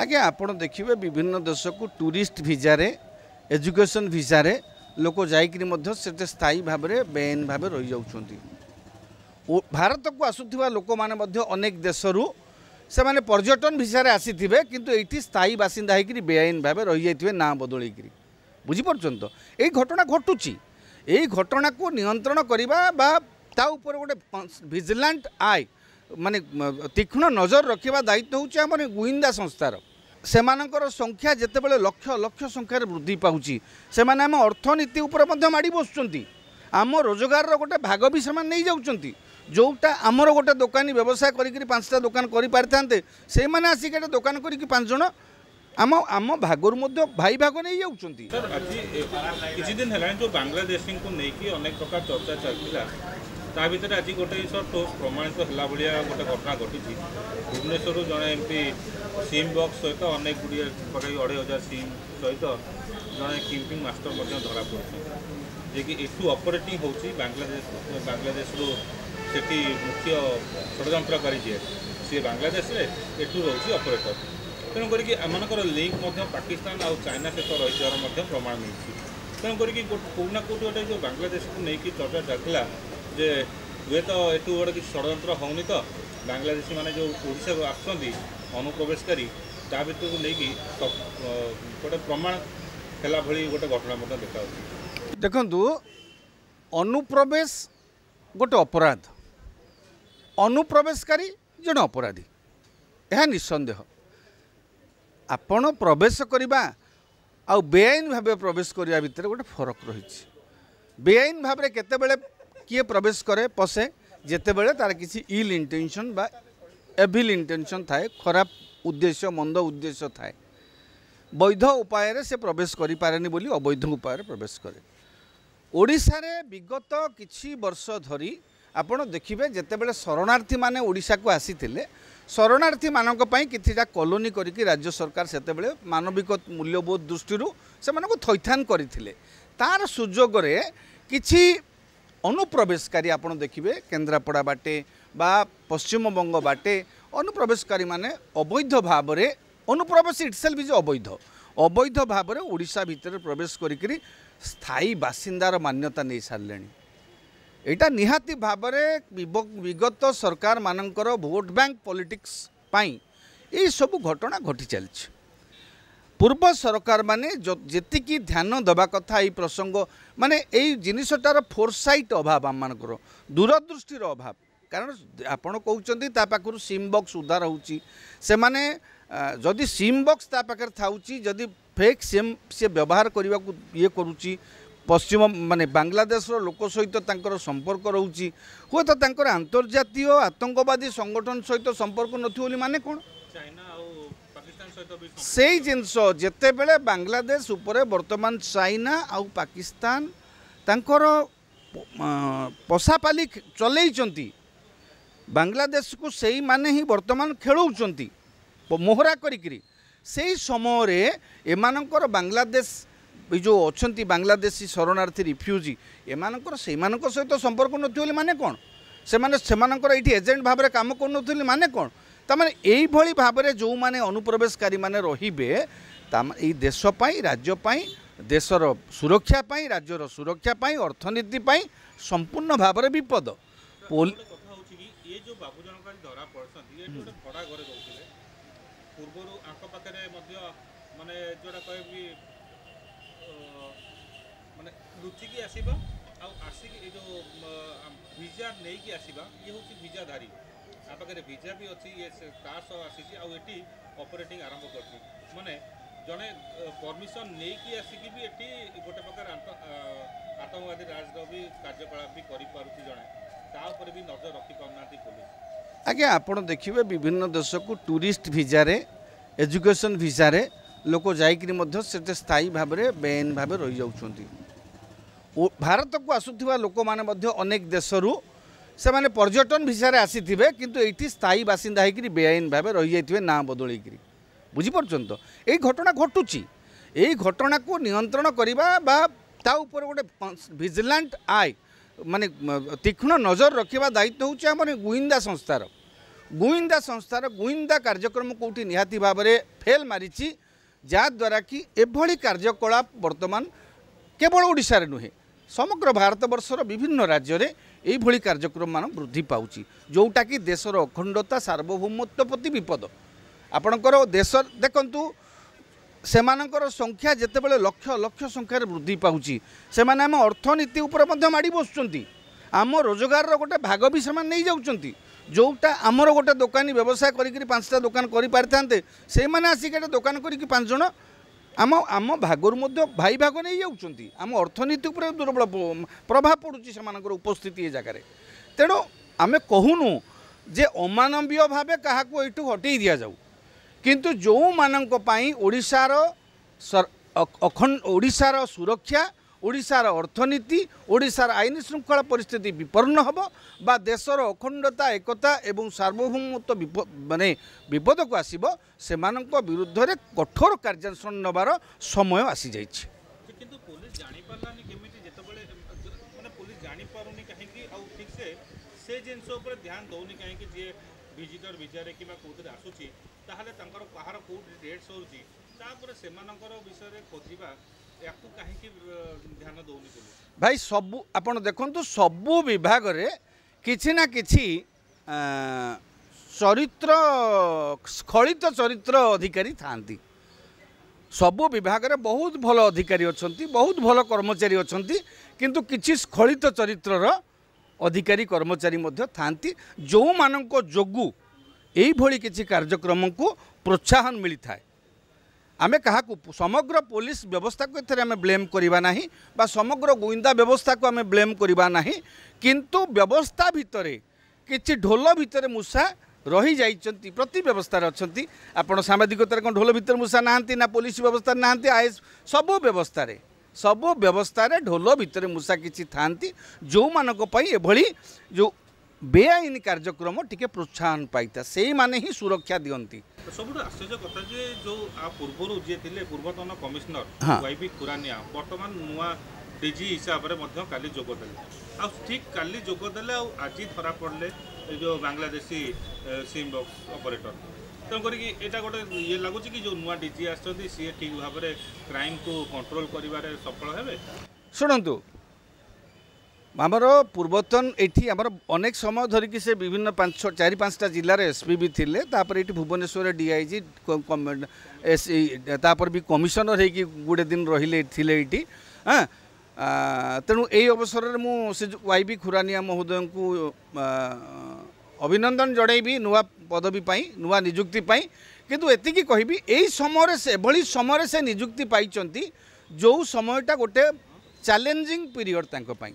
आज्ञा आपण देखिए विभिन्न देश को टूरिस्ट भिजा रे एजुकेशन भिजा रे लोक जाते स्थायी भाव में बेआईन भाव रही जाउछंती। भारत को आसुवा लोक मैंने अनेक देशरू से माने पर्यटन भिसा आसीथिबे किंतु एठी स्थायी बासिंदा होकर बेआईन भाव रही जाइथिबे ना बदलैकरी बुझीपारछन। तो यही घटना घटुची यही घटना को नियंत्रण करवा बा ता ऊपर गोटे विजिलेंट आई माने तीक्ष्ण नजर रखा दायित्व होउची हमर गुइंदा संस्थार। सेमानकर संख्या जेतेबेले लक्ष लक्ष संख्यार वृद्धि पाउची सेमाने आम अर्थनीति उपर मध्य माड़ी बसुचंती। आम रोजगार गोटे भाग भी सेमाने नहीं जाउचंती। जोटा आमर गोटे दुकानी व्यवसाय करी 5टा दुकान करि पारथांते से माने आसिक दुकान करी 5 जण आम आम भागर मध्य भाई भाग नहीं जाउचंती। सर आज किछि दिन हेलान जो बांग्लादेशी को लेकिन अनेक प्रकार चर्चा चलता ता भीतर आज गोटे ठोस प्रमाणित है भाया गोटे घटना घटी भुवनेश्वर जड़े एमपी सिम बक्स सहित अनेक गुड़िया पाखे 2500 सिम सहित जड़े किंपिंग मास्टर धरा पड़े कि एठू ऑपरेटिंग होची बांग्लादेश सेठी मुख्य षड्यंत्रकारी जी सी बांग्लादेश एठू रोची ऑपरेटर तेणुक आमर लिंक पाकिस्तान और चाइना सहित रही प्रमाण मिली तेणुक कौना कौटी गोटे जो बांग्लादेश को लेकिन चर्चा चलता जे हुए तो एठू गोटे किसी षड्यंत्र होनी तो बांग्लादेशी माने जो ओडिशा को आसुँच अनुप्रवेशकारी ता भर को लेकिन गोटे प्रमाण है भली गोटे घटना देखा देखु अनुप्रवेश गोटे अपराध अनुप्रवेशकारी जन अपराधी यह निसंदेह। आपण प्रवेश करवा आ बेआईन भाव प्रवेश करने भितर गोटे फरक रही। बेआईन भाव में केतेबेले किए प्रवेश करे पशे जितेबले तार किसी इल इंटेंशन बा एविल इंटेंशन थाए खराब उद्देश्य मंद उद्देश्य थाए वैध उपाय से प्रवेश करि पारेनी बोली अवैध उपाय प्रवेश करे। ओडिशा रे विगत किछि वर्ष धरी आपण देखिबे जेतेबेले शरणार्थी माने ओडिशा को आसीथिले शरणार्थी मानक पई किछिटा कॉलोनी करिकि राज्य सरकार सेतेबेले मानविक मूल्यबोध दृष्टि से मानको थैथान करथिले तार सुजोग रे किछि अनुप्रवेशकारी आपण देखिबे केन्द्रापड़ा बाटे बा पश्चिम बंग बाटे अनुप्रवेशकारी माने अवैध भाव रे अनुप्रवेश इटसेल्फ इज अवैध भाव रे ओडिशा भितर प्रवेश करिकि स्थायी बासिंदार मान्यता नहीं सारे। एटा निहाती भाव में विगत सरकार मानकर भोट बैंक पॉलिटिक्स पाई ये सब घटना घटी चलछि। पूर्व सरकार माने जेतिकी ध्यान दबा कथा ये प्रसंग माने यही जिनसटार फोरसाइट अभाव आम मानकर दूरदृष्टिर अभाव कारण आपण कहते ता पाखर सिम बक्स उद्धार होची से माने जदि सिम बक्स ता पाखर थाउची जदि फेक सिम से व्यवहार करने को ये करुच्ची पश्चिम माने बांग्लादेश लोक सहित तांकर संपर्क रोची हुए तो तांकर अंतर्जातीय आतंकवादी संगठन सहित संपर्क नथि माने कौन से जिनस जेतेबेले बांग्लादेश उपरे वर्तमान चाइना आउ पाकिस्तान तांकर पशापाली चलैचंती बांग्लादेश को सही माने ही वर्तमान खेलौचंती मोहरा करिकरी से समय रे एमानकर बांग्लादेश जो अच्छी बांग्लादेशी शरणार्थी रिफ्यूजी एमानकर सेमानकर सहित संपर्क नथि माने कौन से एजेंट भाव में काम कर माने कौन तमाने यही भली भाव में जो माने अनुप्रवेशकारी माने रहिबे यही देशपाई राज्यपाई देशर सुरक्षापाई राज्यर सुरक्षापाई अर्थनीति पाई संपूर्ण भाव में विपद पूर्वर आखपाखे माने जोड़ा कह माने लुचिकी आसवा आसिक जो भिजा नहीं कि आसवा ये हूँ भिजाधारी आ पाखे भिजा भी अच्छी ये आसी आठी ऑपरेटिंग आरंभ कर माने जड़े परमिशन नहीं कि आसिक भी ये गोटे प्रकार आतंकवादी राजर भी कार्यकलाप भी करें जड़े भी नजर रखी पाना पुलिस। आज्ञा आपण देखिए विभिन्न देश को टूरिस्ट भिजा रे एजुकेशन भिजा रे लोक जाते स्थायी भाव में बेआईन भाव रही जाउछंती। भारत को आसुवा लोक मैंने अनेक देशरू से माने पर्यटन भिसा आसीथिबे किंतु एठी स्थायी बासिंदा होकर बेआईन भाव रही जाइथिबे ना बदलैकरी बुझीपारछन। तो यही घटना घटुची यही घटना को नियंत्रण करवा बा ता ऊपर गोटे विजिलेंट आई माने तीक्ष्ण नजर रखा दायित्व होउची हमर गुइंदा संस्थार। गुइंदा संस्थार गुइंदा कार्यक्रम कौटी निहाती भाव में फेल मारी जहाद्वारा कि एभली कार्यकलाप वर्तमान केवल ओडिशा रे नुहे समग्र भारतवर्षर विभिन्न राज्य में यही कार्यक्रम मान वृद्धि पाउची जोटा कि देशर अखंडता सार्वभौमत्व प्रति विपद आपणकर देश देखंतु सेमानकर संख्या जेतेबेले लक्ष लक्ष संख्यार वृद्धि पाउची सेमाने आम अर्थनीति उपर मध्य माड़ी बसुचंती आम रोजगार गोटे भाग भी सेमान नहीं जाउचंती जोटा आमर गोटे दोकानी व्यवसाय करिकरी 5टा दुकान करि पारथांते से माने आसिक दुकान करिकरी 5 जण आम आम भागर मध्य भाई भाग नहीं जाउचंती आम अर्थनीति उपर दुर्बल प्रभाव पड़ुची सेमानकर उपस्थिति ए जगार तेणु आमे कहूनु जे अमानवीय भावे काहाको एठू हटई दिया जाऊ किंतु जो मानक पई ओडिशार सुरक्षा ओडिशार अर्थनीति ओडिशार आईन श्रृंखला परिस्थिति विपन्न हब बा देशर अखंडता एकता एवं सार्वभौमत्व माने विपद को आसीबो सेमानक विरुद्ध रे कठोर कार्यानुष्ठान नबार समय आसी जाइछि किंतु पुलिस जानि पारलानी केमिति जेतबेले माने पुलिस जानि पारुनी काहे कि आ ठीक से जिंस ऊपर ध्यान दउनी काहे कि जे विजिटर विचारे किबा कोथरे आसुची ताहाले तांकर कहार कोड डेट्स होउची तापर सेमानकर विषय रे खोजिबा याकू काहे कि ध्यान दउनी पुलिस भाई सबु आपण देखंतु सबु विभाग रे किछि ना किछि चरित्र स्खलित चरित्र अधिकारी थांती सबु विभाग रे बहुत भल अधिकारी अछंती बहुत भल कर्मचारी अछंती किंतु किछि स्खलित चरित्रर अधिकारी कर्मचारी मध्य थांती जो मानक जोगु एई भली किछि कार्यक्रम को प्रोत्साहन मिली थाए आमे कहाकू समग्र पुलिस व्यवस्था को एथरे आमे ब्लेम करिबा नाही बा समग्र गोइंदा व्यवस्था को आमे ब्लेम करिबा नाही किंतु व्यवस्था भितरे किछि ढोल भितरे मूसा रही जाइचंती प्रति व्यवस्था रे अछंती आपण सामाजिकतार कोन ढोल भितर मूसा नाहंती ना पुलिस व्यवस्था नाहंती आईएस सब व्यवस्था रे ढोल भितर मूसा किछि थांती जो मानक पई एभली जो बेआईन कार्यक्रम टिके प्रोत्साहन पाइता से माने ही सुरक्षा दियंती सबुठ आश्चर्य कथा जे जो आ पूर्वरु जे थिले पूर्वतन कमिश्नर वाईबी खुरानिया वर्तमान नुआ डीजी हिसाब रे मध्य काली जोग देले आ ठीक काली जोग देले आ आज धरा पड़ले जो बांग्लादेशी सिम बॉक्स ऑपरेटर तेणु करी एटा गोटे ये लगुच कि जो नुआ डीजी आछथि सी ठीक भाव में क्राइम को कंट्रोल करिवारे सफल हेबे शुणु आमर पूर्वतन ये आमर अनेक समय धरिकी से विभिन्न 4-5टा जिलार एसपी भी थिले तापर ये भुवनेश्वर डीआईजी तापर भी कमिशनर होगी गुड़े दिन रहिले थिले ये हाँ तेणु यही अवसर में मुझे वाईबी खुरानिया महोदय को अभिनंदन जड़ेबी नुआ पदवी पाई नुआ निजुक्ति पाई किंतु एतिकी कहबी एई समय से एभली समय से निजुक्ति पाइचंती जो समयटा गोटे चैलेंजिंग पीरियड तांको पाई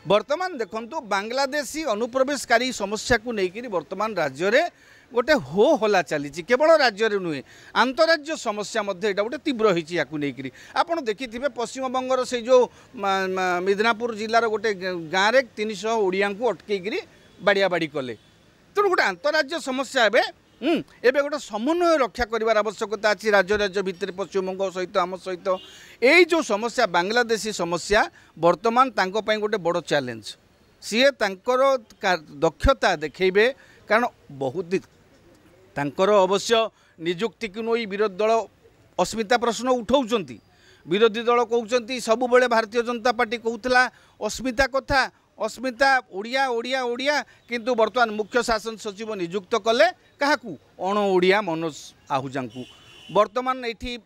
वर्तमान देखंतु बांग्लादेशी अनुप्रवेशकारी समस्या को लेकर वर्तमान राज्य में गोटे हो हला चली केवल राज्य में नुहे आंतराज्य समस्या गोटे तीव्र होती या आपड़ देखिए पश्चिमबंगर से जो मिदनापुर जिलार गोटे गाँव में 300 ओडिया को अटकईकरी बाड़िया बाड़ी कले तेणु गोटे आंतराज्य समस्या एबे गोटे समन्वय रक्षा कर आवश्यकता अच्छी राज्य राज्य भितर पश्चिमबंग सहित आम सहित यही जो समस्या बांग्लादेशी समस्या वर्तमान तांको पई गोटे बड़ चैलेंज सीए तांकर दक्षता देखेबे कारण बहुत तांकर अवश्य निजुक्ति को नहीं विरोधी दल अस्मिता प्रश्न उठाउचंती विरोधी दल कहउचंती सब बेले भारतीय जनता पार्टी कहउतला अस्मिता कथा अस्मिता ओडिया ओडिया ओडिया किंतु वर्तमान मुख्य शासन सचिव नियुक्त कले काहाकू अण ओडिया मनोज आहूजा को वर्तमान ये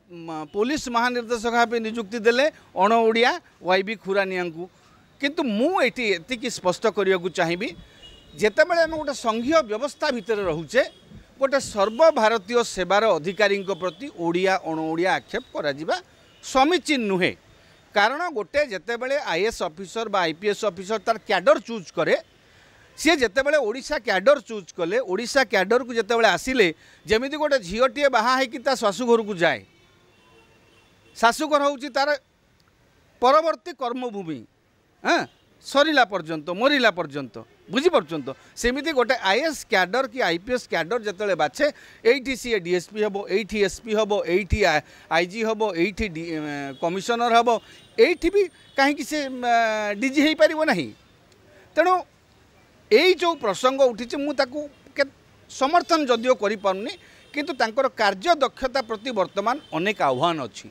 पुलिस महानिर्देशक भाव नियुक्ति देले अण ओडिया वाईबी खुरानिया को किंतु मुझे स्पष्ट करने को चाहिए जितेबाला आम गोटे संघीय व्यवस्था भितर रोचे गोटे सर्वभारतीय सेवार अधिकारी प्रति ओडिया अण ओडिया आक्षेप करा समीचीन नुहे कारण गोटे जितेबाला आईएएस ऑफिसर बा आईपीएस ऑफिसर तार कैडर चूज करे सी जितेबाला ओडिशा कैडर चूज कले ओडिशा कैडर को जितेबाला आसिले जमीती गोटे झीटीए बाहा होकि ता शाशुघर को जाए शाशुघर होउची तार परवर्ती कर्मभूमि हाँ सरिला पर्यंत मरिला पर्यंत बुझीपार तो सेमती गोटे आईएएस कैडर कि आईपीएस कैडर जिते बाछे ये सी डीएसपी हम ये एसपी हम ये आईजी हम ये कमिशनर हम ये भी कहीं से डीजी हो पार ना तेणु यही जो प्रसंग उठी मुझे समर्थन जदिओ करिपारुनी किंतु तांकर कार्य दक्षता प्रति वर्तमान अनेक आह्वान अच्छी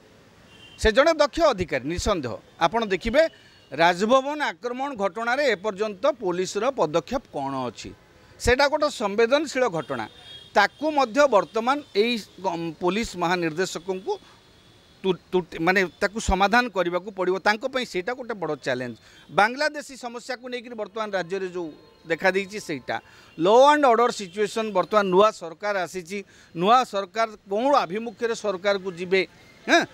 से जड़े दक्ष अधिकारी निसंदेह आपण देखिए राजभवन आक्रमण घटना रे एपर्यंत पुलिस पदक्षेप कौन अच्छी सेटा गोटे संवेदनशील घटना ताकू मध्य वर्तमान यही पुलिस महानिर्देशक को माने ताकू समाधान करने को पड़ो तांको सेटा गोटे बड़ चैलेंज बांग्लादेशी समस्या को लेकर वर्तमान राज्य में जो देखा देछि सेटा लॉ एंड ऑर्डर सिचुएशन वर्तमान नुआ सरकार आसी नुआ सरकार कौन आभिमुख्य सरकार को जीवे हाँ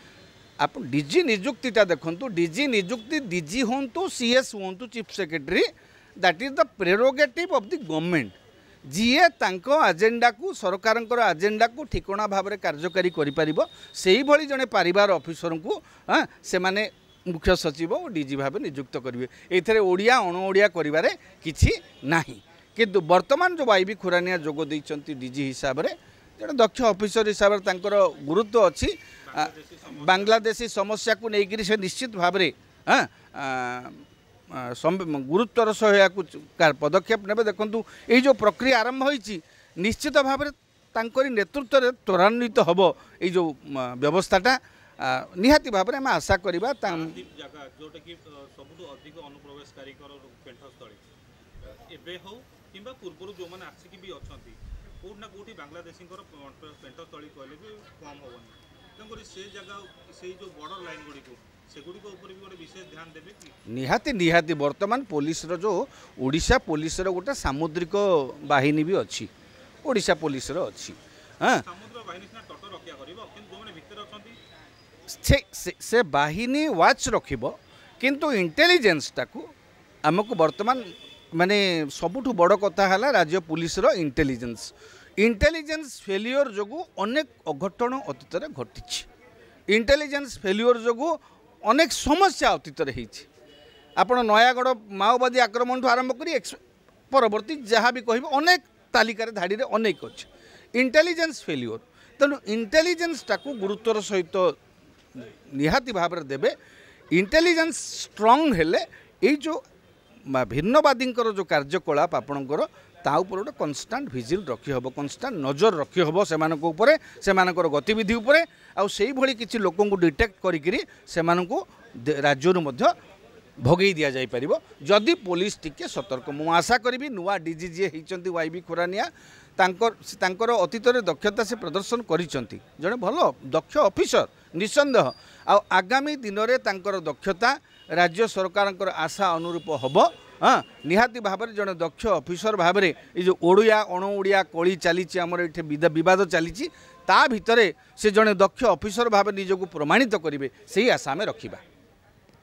आप डीजी निजुक्तिटा देखंतु डीजी निजुक्ति डीजी होंतु सीएस होंतु chief secretary that is the prerogative of the government जीए तांको एजेंडा को सरकार एजेंडा को ठिकणा भाव में कार्यकारी करिपारिबो सेही भली जने परिवार ऑफिसर को हाँ से माने मुख्य सचिव और डीजी भाव नियुक्त करेंगे एथरे ओडिया अणओडिया करिबारे किछि नाही किंतु वर्तमान जो वाईबी खुरानिया जोग दैछंती डीजी हिसाब रे जने दक्ष ऑफिसर हिसाब रे तांकर गुरुत्व अछि बांग्लादेशी समस्या को लेकर से निश्चित भाव में गुरुत्वर सह पदक्षेप ने देखु ये जो प्रक्रिया आरंभ होती निश्चित भाव में नेतृत्व में त्वरान्वित हम ये जो व्यवस्थाटा निहाती भाव में आशा करवा बांग्लादेशी पेंटस्थली कहले भी कम हेनी तेणुक से जगह से जो बॉर्डर लाइन गुड़ी सेगुड़ी ऊपर भी गोटे विशेष ध्यान देवे कि निहाती निहाती वर्तमान पुलिस जो ओडिशा पुलिस गोटे सामुद्रिक बाहिनी भी अच्छी ओडिशा पुलिस अच्छी हाँ समुद्र बाहिनी सिना तट रक्षा करिवो किंतु जो माने भितर अछंती से बाहिनी वाच रखिबो किंतु इंटेलिजेंस टाकू हमको वर्तमान माने सबुठु बड़ कथा है राज्य पुलिस इंटेलिजेंस इंटेलिजेंस फेल्योर जोगु अनेक अघटन अतीत घटी इंटेलिजेंस फेल्योर जोगु अनेक समस्या अतीत आप नयागढ़ माओवादी आक्रमण आरंभ कर परवर्ती जहाँ भी कह अनेक तालिकार धाड़ी में अनेक अच्छे इंटेलिजेंस फेल्योर तेणु इंटेलिजेंस टाकू गुरुत्वर सहित निहाती भाव में देवे इंटेलिजेंस स्ट्रंग हेले ये जो भिन्नवादी जो कार्यकलाप आपणकर ता उपर गोटे कन्स्टांट भिजिल रखी हम कन्स्टांट नजर रखी हम से गतिविधि उपरे आउ सेही भली किछि लोकों को डिटेक्ट करिकरी सेमानकु राज्यरु मध्य भगई दिया जाई परिबो जदि पुलिस टिके सतर्क मु आशा करी नुआ डीजी जी होती वाईबी खुरानिया तांकर अतीत दक्षता से प्रदर्शन करिसंती जड़े भल दक्ष ऑफिसर निसंदेह आगामी दिन में तांकर दक्षता राज्य सरकार आशा अनुरूप हम हाँ निहाती भाव में जड़े दक्ष ऑफिसर भाव में ये जो ओडिया अणओडिया कली चली आमर ये बद चली ता भितर से जड़े दक्ष ऑफिसर भाव निजक प्रमाणित करेंगे से ही आशा में रखा।